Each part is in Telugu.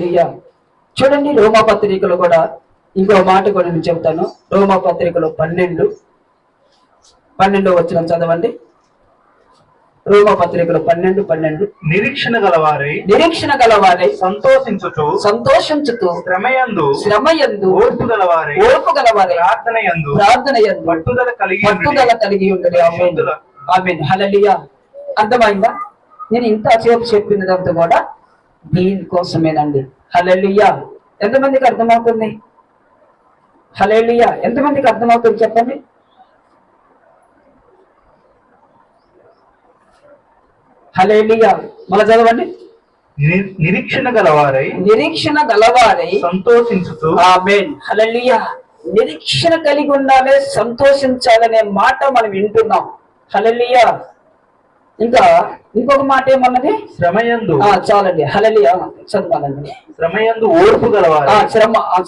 హల్లెలూయా. చూడండి రోమా పత్రికలో కూడా ఇంకో మాట కూడా నేను చెబుతాను. రోమా పత్రికలో 12 వచనం చదవండి. రోమా పత్రికలో 12 నిరీక్షణ గలవారై సంతోషించుతూ శ్రమయందు ఓర్పు గలవారై ప్రార్థనయందు పట్టుదల కలిగి ఉండదు. ఆమేన్ హల్లెలూయా. అర్థమైందా? నేను ఇంత సేపు చెప్పినదంతా కూడా దీనికోసమేనండి. హల్లెలూయా. ఎంతమందికి అర్థమవుతుంది? హల్లెలూయా. ఎంతమందికి అర్థమవుతుంది చెప్పండి. హల్లెలూయా. మళ్ళా చదవండి. నిరీక్షణ గలవారై సంతోషించుతూ. ఆమేన్ హల్లెలూయా. నిరీక్షణ కలిగి ఉండాలి, సంతోషించాలనే మాట మనం వింటున్నాం. హల్లెలూయా. ఇంకా ఇంకొక మాట ఏమన్నది? శ్రమయందు. చాలండి. హల్లెలూయా. చదవాలండి. శ్రమయందు ఓర్పు గలవారు.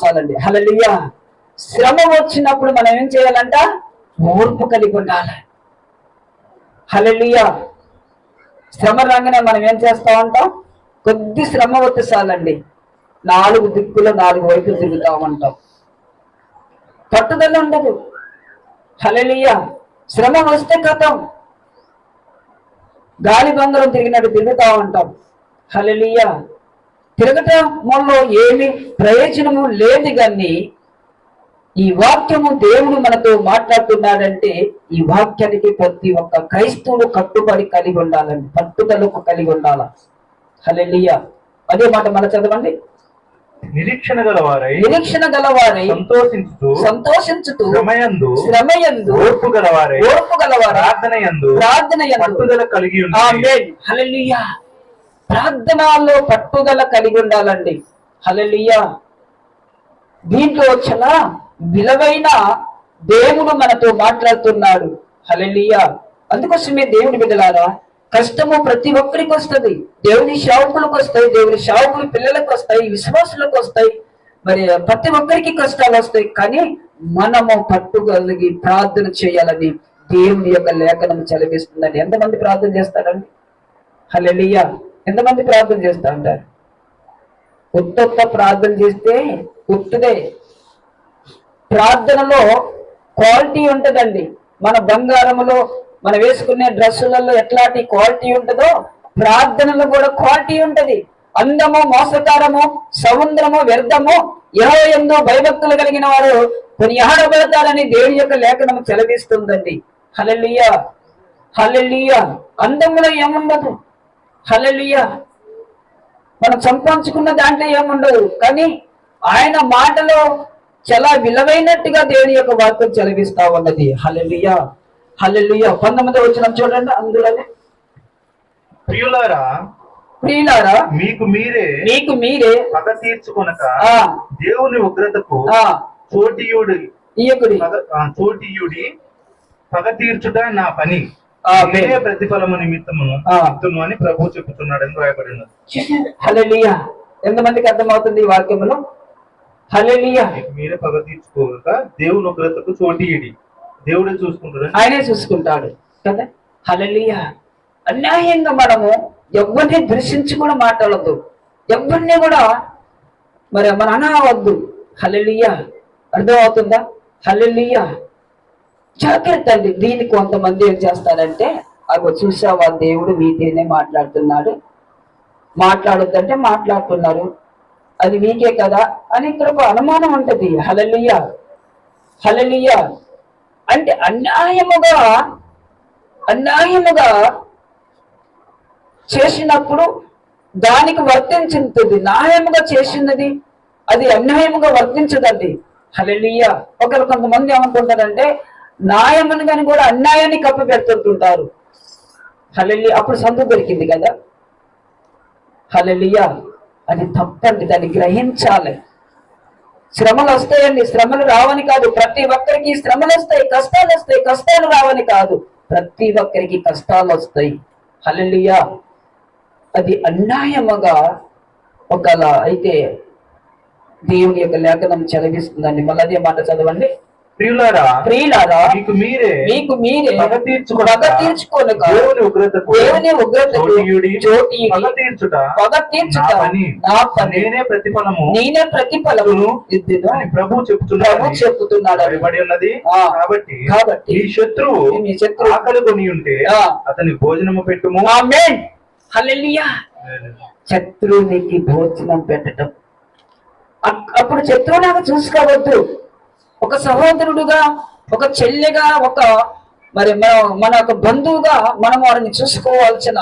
చాలండి. హల్లెలూయా. శ్రమ వచ్చినప్పుడు మనం ఏం చేయాలంట? ఓర్పు కలిగి ఉండాలి. హల్లెలూయా. శ్రమ రాగానే మనం ఏం చేస్తా ఉంటాం? కొద్ది శ్రమ వస్తే చాలండి, 4 దిక్కులు 4 వైపులు తిరుగుతా ఉంటాం. పట్టుదల ఉండదు. హల్లెలూయా. శ్రమ వస్తే కథం, గాలి బంగారం తిరిగినట్టు తిరుగుతా ఉంటాం. హల్లెలూయా. తిరగటం వల్ల ఏమి ప్రయోజనము లేదు. కానీ ఈ వాక్యము దేవుడు మనతో మాట్లాడుతున్నాడంటే ఈ వాక్యానికి ప్రతి ఒక్క క్రైస్తవుడు కట్టుబడి కలిగి ఉండాలండి, పట్టుదలకు కలిగి ఉండాల. హల్లెలూయా. అదే మాట మన చదవండి. నిరీక్షణ గలవారై సంతోషించుతూ శ్రమయందు ఓర్పు గలవారై ప్రార్థనయందు పట్టుదల కలిగి ఉండాలి. ఆమేన్ హల్లెలూయా. ప్రార్థనలో పట్టుదల కలిగి ఉండాలండి. హల్లెలూయా. దీంట్లో చాలా విలువైన దేవుడు మనతో మాట్లాడుతున్నాడు. హల్లెలూయా. అందుకోసమే దేవుని బిడ్డలారా, కష్టము ప్రతి ఒక్కరికి వస్తుంది. దేవుని సేవకులకు వస్తాయి, దేవుని సేవకుల పిల్లలకు వస్తాయి, విశ్వాసులకు వస్తాయి. మరి ప్రతి ఒక్కరికి కష్టాలు వస్తాయి. కానీ మనము పట్టుగలిగి ప్రార్థన చేయాలని దేవుని యొక్క లేఖనం చదివిస్తుందండి. ఎంతమంది ప్రార్థన చేస్తారండి? హల్లెలూయా. ఎంతమంది ప్రార్థన చేస్తా ఉంటారు? ఉత్త ప్రార్థన చేస్తే ఉత్తుదే. ప్రార్థనలో క్వాలిటీ ఉంటదండి. మన బంగారములో మనం వేసుకునే డ్రెస్సులలో ఎట్లాంటి క్వాలిటీ ఉంటుందో ప్రార్థనలో కూడా క్వాలిటీ ఉంటది. అందము మోసకారము సముద్రము వ్యర్థము యెహోవాయందు భయభక్తులు కలిగిన వారు కొనియాడబడతారని దేవుని యొక్క లేఖనం సెలవిస్తుందండి. హల్లెలూయా. హల్లెలూయా. అందములో ఏముండదు. హల్లెలూయా. మనం సంపాదించుకున్న దాంట్లో ఏముండదు. కానీ ఆయన మాటలో చాలా విలువైనట్టుగా దేవుని యొక్క వాక్యం చదివిస్తా ఉన్నది. హల్లెలూయా. హల్లెలూయా. 19వ వచనం చూడండి. అందులోనే ప్రియులారా మీకు మీరే పగ తీర్చుకొనక దేవుని ఉగ్రతకు చోటీయుడి పగ తీర్చుట నా పని, ప్రతిఫలము నిమిత్తమును అని ప్రభు చెబుతున్నాడని రాయబడినది. హల్లెలూయా. ఎంతమందికి అర్థమవుతుంది ఈ వాక్యములో? హల్లెలూయా. మీరే పగ తీర్చుకోక దేవుని ఉగ్రతకు చోటీయుడి. దేవుడే చూసుకుంటాడు, ఆయనే చూసుకుంటాడు కదా. హల్లెలూయా. అన్యాయంగా మనము ఎవరిని దృశించి కూడా మాట్లాడద్దు, ఎవరిని కూడా మరి మన అనవద్దు. హల్లెలూయా. అర్థమవుతుందా? హల్లెలూయా. జాగ్రత్త అండి. దీనికి కొంతమంది ఏం చేస్తారంటే, అగో చూసావా దేవుడు మీతోనే మాట్లాడుతున్నాడు, మాట్లాడొద్దంటే మాట్లాడుతున్నారు, అది మీకే కదా అని ఇక్కడ ఒక అనుమానం ఉంటది. హల్లెలూయా. హల్లెలూయా. అంటే అన్యాయముగా చేసినప్పుడు దానికి వర్తించుతుంది. న్యాయముగా చేసినది అది అన్యాయముగా వర్తించదండి. హల్లెలూయా. ఒకరు కొంతమంది ఏమనుకుంటారంటే న్యాయమని కానీ కూడా అన్యాయాన్ని కప్పి పెడుతుంటుంటారు. హల్లెలూయా. అప్పుడు సందు దొరికింది కదా. హల్లెలూయా. అది తప్పండి, దాన్ని గ్రహించాలి. శ్రమలు వస్తాయండి, శ్రమలు రావని కాదు. ప్రతి ఒక్కరికి శ్రమలు వస్తాయి, కష్టాలు వస్తాయి. కష్టాలు రావని కాదు, ప్రతి ఒక్కరికి కష్టాలు వస్తాయి. హల్లెలూయా. అది అన్యాయముగా ఒకలా అయితే దేవుని యొక్క లేఖనం చదివిస్తుందండి. మళ్ళీ అదే మాట చదవండి. ప్రియులారా మీకు మీరే పగ తీర్చుకొనక దేవుని ఉగ్రతకు చోటీయుడి, పగ తీర్చుట నా పని, నేనే ప్రతిఫలము ఇద్దును అని ప్రభువు చెప్తున్నాడు. రాయబడి ఉన్నది. కాబట్టి ఈ శత్రువు ఆకలి కొని ఉంటే అతని భోజనము పెట్టుము. ఆమేన్. హల్లెలూయా. శత్రువునికి భోజనం పెట్టడం. అప్పుడు శత్రువులాగా చూసుకోవద్దు. ఒక సహోదరుడుగా, ఒక చెల్లెగా, మరి మన ఒక బంధువుగా మనం వారిని చూసుకోవాల్సిన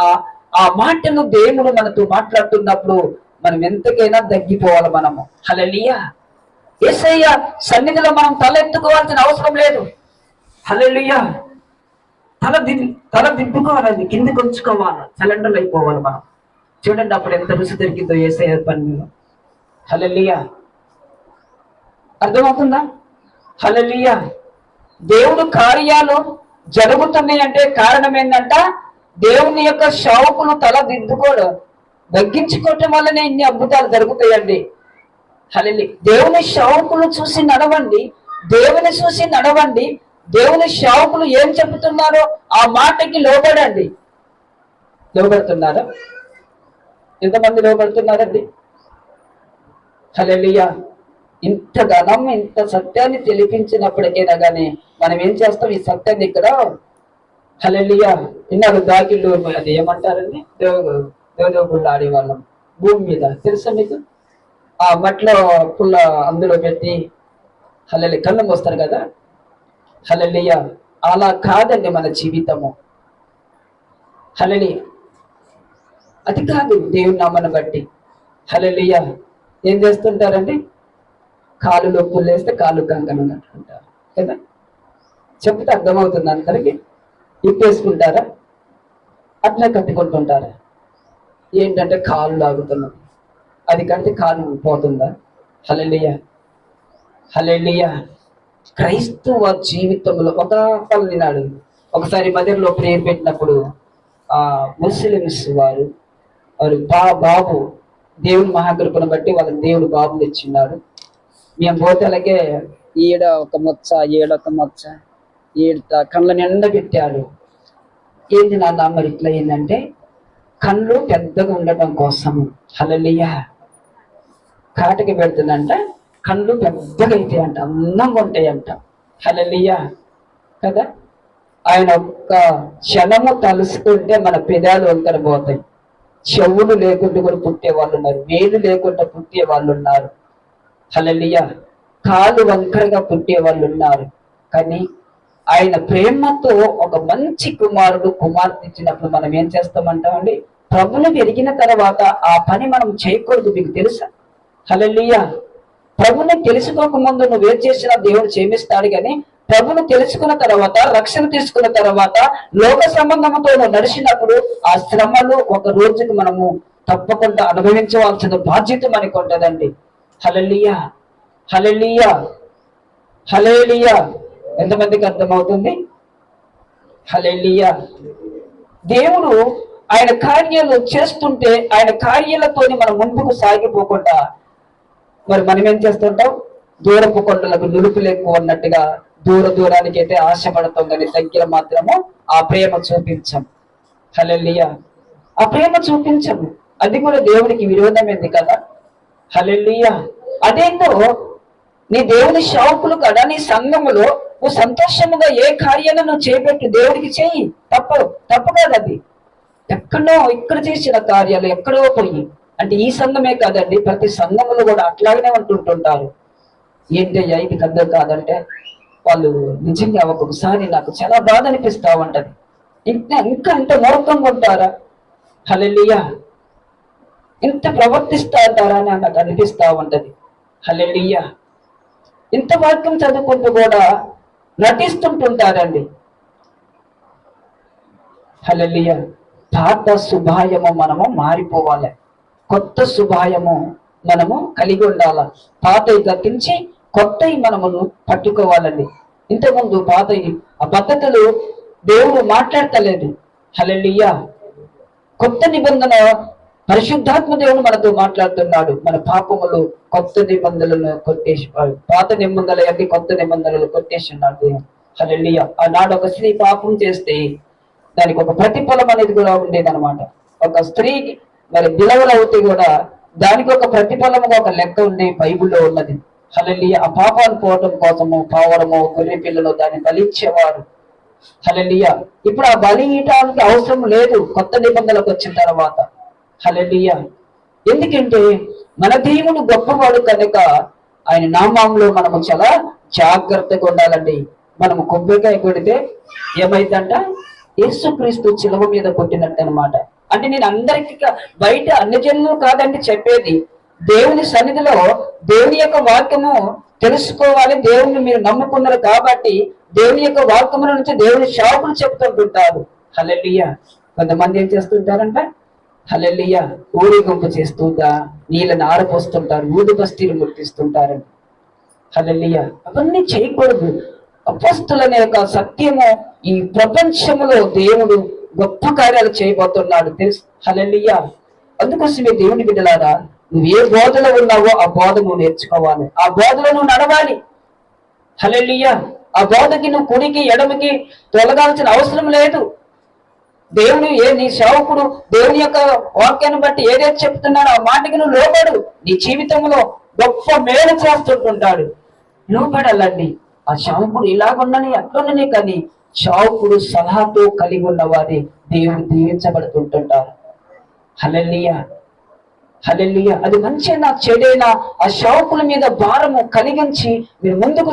ఆ మాటను దేవుడు మనతో మాట్లాడుతున్నప్పుడు మనం ఎంతకైనా తగ్గిపోవాలి. మనము హల్లెలూయా. యేసయ్య సన్నిధిలో మనం తల ఎత్తుకోవాల్సిన అవసరం లేదు. హల్లెలూయా. తల దింపుకోవాలి, కిందికి ఉంచుకోవాలి, సిలిండర్లు అయిపోవాలి మనం. చూడండి అప్పుడు ఎంత రుచి దొరికిందో యేసయ్య పనిలో. హల్లెలూయా. అర్థమవుతుందా? హల్లెలూయా. దేవుడు కార్యాలు జరుగుతున్నాయి అంటే కారణం ఏంటంట, దేవుని యొక్క షావుకును తల దిద్దుకోవడం, తగ్గించుకోవటం వల్లనే ఇన్ని అద్భుతాలు జరుగుతాయండి. హల్లెలూయా. దేవుని షావుకులు చూసి నడవండి, దేవుని చూసి నడవండి. దేవుని షావుకులు ఏం చెబుతున్నారో ఆ మాటకి లోబడండి. లోబడుతున్నారా? ఎంతమంది లోబడుతున్నారండి? హల్లెలూయా. ఇంత సత్యాన్ని తెలిపించినప్పటికైనా కానీ మనం ఏం చేస్తాం? ఈ సత్యాన్ని ఇక్కడ హల్లెలూయా ఇన్నాడు దాకిళ్ళు, అది ఏమంటారండి, దేవదేవుళ్ళు ఆడేవాళ్ళం భూమి మీద, తెలుసా మీకు? ఆ మట్లో పుల్ల అందులో పెట్టి హల్లెలూయా కళ్ళం వస్తారు కదా. హల్లెలూయా. అలా కాదండి మన జీవితము. హల్లెలూయా. అది కాదు దేవుని నామను బట్టి. హల్లెలూయా. ఏం చేస్తుంటారండి? కాలు నొప్పులు వేస్తే కాలు కంకణం కట్టుకుంటారు కదా. చెప్తే అర్థమవుతుంది అందరికి. ఇప్పేసుకుంటారా? అట్లా కట్టుకుంటుంటారా? ఏంటంటే కాలు లాగుతున్నది, అది కడితే కాలు పోతుందా? హల్లెలూయా. హల్లెలూయా. క్రైస్తవ జీవితంలో ఒక పలు వినాడు. ఒకసారి మదర్లో ప్రేయర్ పెట్టినప్పుడు ముస్లిమ్స్ వారు బాబు దేవుని మహాకృపను బట్టి వాళ్ళకి దేవుడు బాబులు ఇచ్చిన్నాడు. మేము పోతే అలాగే ఈడ ఒక మచ్చ, ఏడొక మచ్చ, ఈడ కళ్ళ నిండా పెట్టాడు. ఏంది నాన్న మరి ఇట్లా ఏంటంటే కళ్ళు పెద్దగా ఉండటం కోసం. హల్లెలూయా. కాటికి పెడుతుందంట, కళ్ళు పెద్దగా అవుతాయంట, అందంగా ఉంటాయంట. హల్లెలూయా కదా. ఆయన ఒక్క క్షణము తలుసుకుంటే మన పెదాలు వంకర పోతాయి. చెవులు లేకుండా కూడా పుట్టే వాళ్ళు ఉన్నారు, వేలు లేకుండా పుట్టే వాళ్ళు ఉన్నారు. హల్లెలూయా. కాలు వంకరగా పుట్టే వాళ్ళు ఉన్నారు. కానీ ఆయన ప్రేమతో ఒక మంచి కుమార్తె ఇచ్చినప్పుడు మనం ఏం చేస్తామంటామండి? ప్రభుని పెరిగిన తర్వాత ఆ పని మనం చేయకూడదు. మీకు తెలుసా? హల్లెలూయా. ప్రభుని తెలుసుకోక ముందు నువ్వేం చేసినా దేవుడు క్షమిస్తాడు. కానీ ప్రభును తెలుసుకున్న తర్వాత, రక్షణ తీసుకున్న తర్వాత, లోక సంబంధంతో నడిచినప్పుడు ఆ శ్రమలు ఒక రోజుకి మనము తప్పకుండా అనుభవించవలసిన బాధ్యత మనకు ఉంటుందండి. హల్లెలూయా. హల్లెలూయా. హల్లెలూయా. ఎంతమందికి అర్థమవుతుంది? హల్లెలూయా. దేవుడు ఆయన కార్యాలు చేస్తుంటే ఆయన కార్యాలతోని మనం ముందుకు సాగిపోకుండా మరి మనం ఏం చేస్తుంటాం? దూరపు కొండలకు నులుపులు ఎక్కువ అన్నట్టుగా దూరానికి అయితే ఆశపడతాం, కానీ దగ్గర మాత్రము ఆ ప్రేమ చూపించం. హల్లెలూయా. ఆ ప్రేమ చూపించము. అది కూడా దేవుడికి విరోధమైంది కదా. హల్లెలూయా. అదేందో నీ దేవుని షావుకులు కదా, నీ సంఘములో నువ్వు సంతోషముగా ఏ కార్యాన్ని నువ్వు చేపెట్టి దేవుడికి చెయ్యి. తప్పు కాదు అది. ఎక్కడో ఇక్కడ చేసిన కార్యాలు ఎక్కడో పోయి, అంటే ఈ సంఘమే కాదండి, ప్రతి సంఘములు కూడా అట్లాగనే ఉంటుంటారు. ఏంటయ్యా ఇది కద్ద కాదంటే వాళ్ళు నిజంగా ఒక్కొక్కసారి నాకు చాలా బాధ అనిపిస్తా ఉంటది. ఇంకా ఇంత మూర్ఖంగా ఉంటారా? హల్లెలూయా. ఇంత ప్రవర్తిస్తా ఉంటారా అని నాకు అనిపిస్తా ఉంటది. హల్లెలూయా. ఇంత వాక్యం చదువుకుంటూ కూడా నటిస్తుంటుంటారండి. హల్లెలూయా. పాత శుభాయము మనము మారిపోవాలి, కొత్త శుభాయము మనము కలిగి ఉండాల. పాతయి తగ్గించి కొత్తవి మనము పట్టుకోవాలండి. ఇంతకుముందు పాతయి ఆ పద్ధతులు దేవుడు మాట్లాడతలేదు. హల్లెలూయా. కొత్త నిబంధన పరిశుద్ధాత్మ దేవుడు మనతో మాట్లాడుతున్నాడు. మన పాపములు కొత్త నిబంధనలను కొట్టేసి, పాత నిబంధనలు అన్ని కొత్త నిబంధనలు కొట్టేసి ఉన్నాడు దేవుడు. హల్లెలూయా. ఆనాడు ఒక స్త్రీ పాపం చేస్తే దానికి ఒక ప్రతిఫలం అనేది కూడా ఉండేదన్నమాట. ఒక స్త్రీకి మరి బిలవలవుతే కూడా దానికి ఒక ప్రతిఫలముగా ఒక లెక్క ఉండే బైబిల్లో ఉన్నది. హల్లెలూయా. ఆ పాపాన్ని పోవడం కోసము పావడము గొర్రె పిల్లలు దాన్ని బలిచ్చేవారు. హల్లెలూయా. ఇప్పుడు ఆ బలి ఇయటానికి అవసరం లేదు కొత్త నిబంధనలకు వచ్చిన తర్వాత. హల్లెలూయా. ఎందుకంటే మన దేవుడు గొప్పవాడు కనుక ఆయన నామంలో మనము చాలా జాగ్రత్తగా ఉండాలండి. మనము కొబ్బరికాయ కొడితే ఏమైందంట? యేసుక్రీస్తు చిలువ మీద కొట్టినట్టు అనమాట. అంటే నేను అందరికీ బయట అన్ని జనులు కాదండి చెప్పేది, దేవుని సన్నిధిలో దేవుని యొక్క వాక్యము తెలుసుకోవాలి. దేవుని మీరు నమ్ముకున్నారు కాబట్టి దేవుని యొక్క వాక్యముల నుంచి దేవుని శాపలు చెప్తుంటుంటారు. హల్లెలూయా. కొంతమంది ఏం చేస్తుంటారంట? హల్లెలూయా, ఊరేగింపు చేస్తుంటా నీళ్ళని ఆరపోస్తుంటారు, ఊదు బస్తీలు ముట్టిస్తుంటారండి. హల్లెలూయా. అవన్నీ చేయకూడదు. అపోస్తులనే యొక్క సత్యము ఈ ప్రపంచంలో దేవుడు గొప్ప కార్యాలు చేయబోతున్నాడు తెలుసు. హల్లెలూయా. అందుకోసమే దేవుని బిడ్డలారా, నువ్వు ఏ బోధలో ఉన్నావో ఆ బోధ నువ్వు నేర్చుకోవాలి, ఆ బోధలో నువ్వు నడవాలి. హల్లెలూయా. ఆ బోధకి నువ్వు కుడికి ఎడమకి తొలగాల్సిన అవసరం లేదు. దేవుడు నీ సేవకుడు దేవుని యొక్క వాక్యాన్ని బట్టి ఏదైతే చెప్తున్నాడో ఆ మాటకి నువ్వు లోబడు. నీ జీవితంలో గొప్ప మేలు చేస్తుంటుంటాడు. లోబడాలండి. ఆ సేవకుడు ఇలాగున్నని అట్లున్నని, కానీ సేవకుడు సలహాతో కలిగి ఉన్న వారి దేవుడు దీవించబడుతుంటుంటారు. హల్లెలూయా. హల్లెలూయా. అది మంచిగా చెడైనా ఆ సేవకుల మీద భారము కలిగించి మీరు ముందుకు